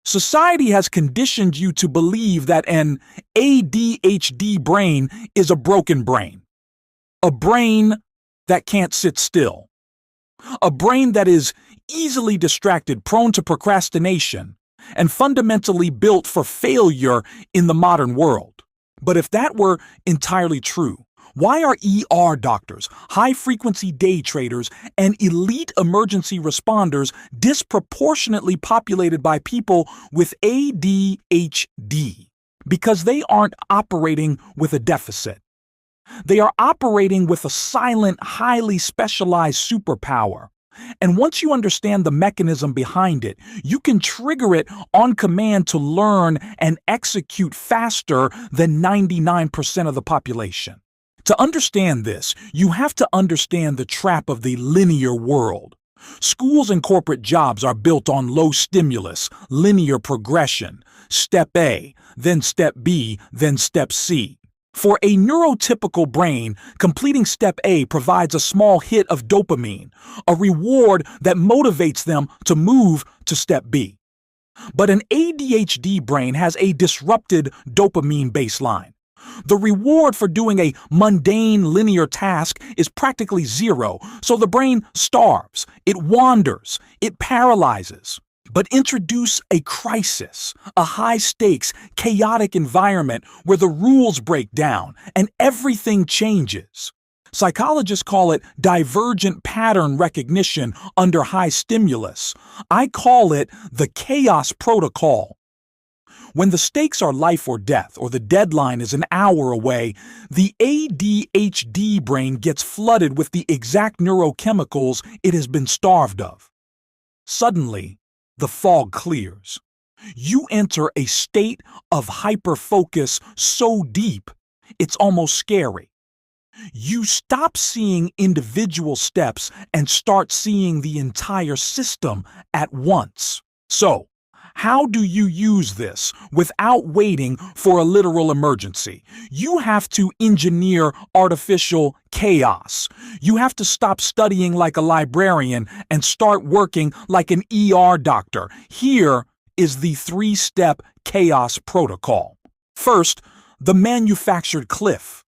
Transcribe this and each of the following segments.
Society has conditioned you to believe that an ADHD brain is a broken brain, a brain that can't sit still, a brain that is easily distracted, prone to procrastination, and fundamentally built for failure in the modern world. But if that were entirely true, why are ER doctors, high-frequency day traders, and elite emergency responders disproportionately populated by people with ADHD? Because they aren't operating with a deficit. They are operating with a silent, highly specialized superpower. And once you understand the mechanism behind it, you can trigger it on command to learn and execute faster than 99% of the population. To understand this, you have to understand the trap of the linear world. Schools and corporate jobs are built on low stimulus, linear progression. Step A, then step B, then step C. For a neurotypical brain, completing step A provides a small hit of dopamine, a reward that motivates them to move to step B. But an ADHD brain has a disrupted dopamine baseline. The reward for doing a mundane linear task is practically zero, so the brain starves, it wanders, it paralyzes. But introduce a crisis, a high-stakes, chaotic environment where the rules break down and everything changes. Psychologists call it divergent pattern recognition under high stimulus. I call it the chaos protocol. When the stakes are life or death, or the deadline is an hour away, the ADHD brain gets flooded with the exact neurochemicals it has been starved of. Suddenly, the fog clears. You enter a state of hyperfocus so deep, it's almost scary. You stop seeing individual steps and start seeing the entire system at once. So, how do you use this without waiting for a literal emergency? You have to engineer artificial chaos. You have to stop studying like a librarian and start working like an ER doctor. Here is the 3-step chaos protocol. First, the manufactured cliff.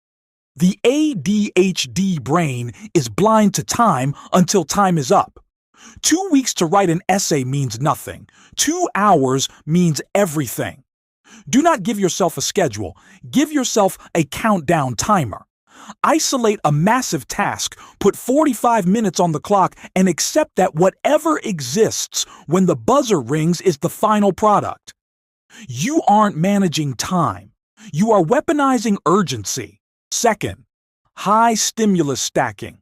The ADHD brain is blind to time until time is up. 2 weeks to write an essay means nothing. 2 hours means everything. Do not give yourself a schedule. Give yourself a countdown timer. Isolate a massive task, put 45 minutes on the clock, and accept that whatever exists when the buzzer rings is the final product. You aren't managing time. You are weaponizing urgency. Second, high stimulus stacking.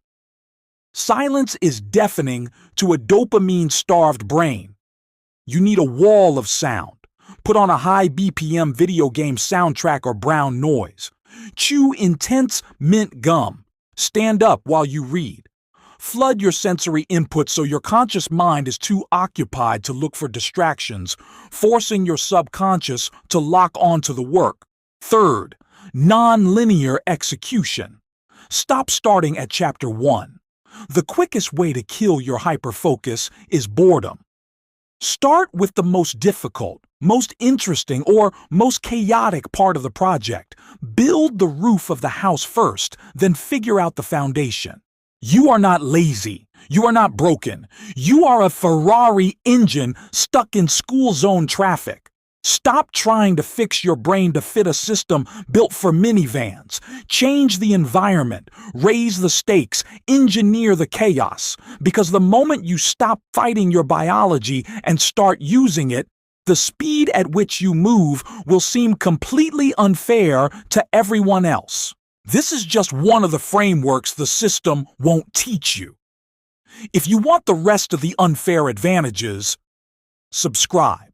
Silence is deafening to a dopamine-starved brain. You need a wall of sound. Put on a high BPM video game soundtrack or brown noise. Chew intense mint gum. Stand up while you read. Flood your sensory input so your conscious mind is too occupied to look for distractions, forcing your subconscious to lock onto the work. Third, non-linear execution. Stop starting at chapter 1. The quickest way to kill your hyperfocus is boredom. Start with the most difficult, most interesting, or most chaotic part of the project. Build the roof of the house first, then figure out the foundation. You are not lazy. You are not broken. You are a Ferrari engine stuck in school zone traffic. Stop trying to fix your brain to fit a system built for minivans. Change the environment, raise the stakes, engineer the chaos. Because the moment you stop fighting your biology and start using it, the speed at which you move will seem completely unfair to everyone else. This is just one of the frameworks the system won't teach you. If you want the rest of the unfair advantages, subscribe.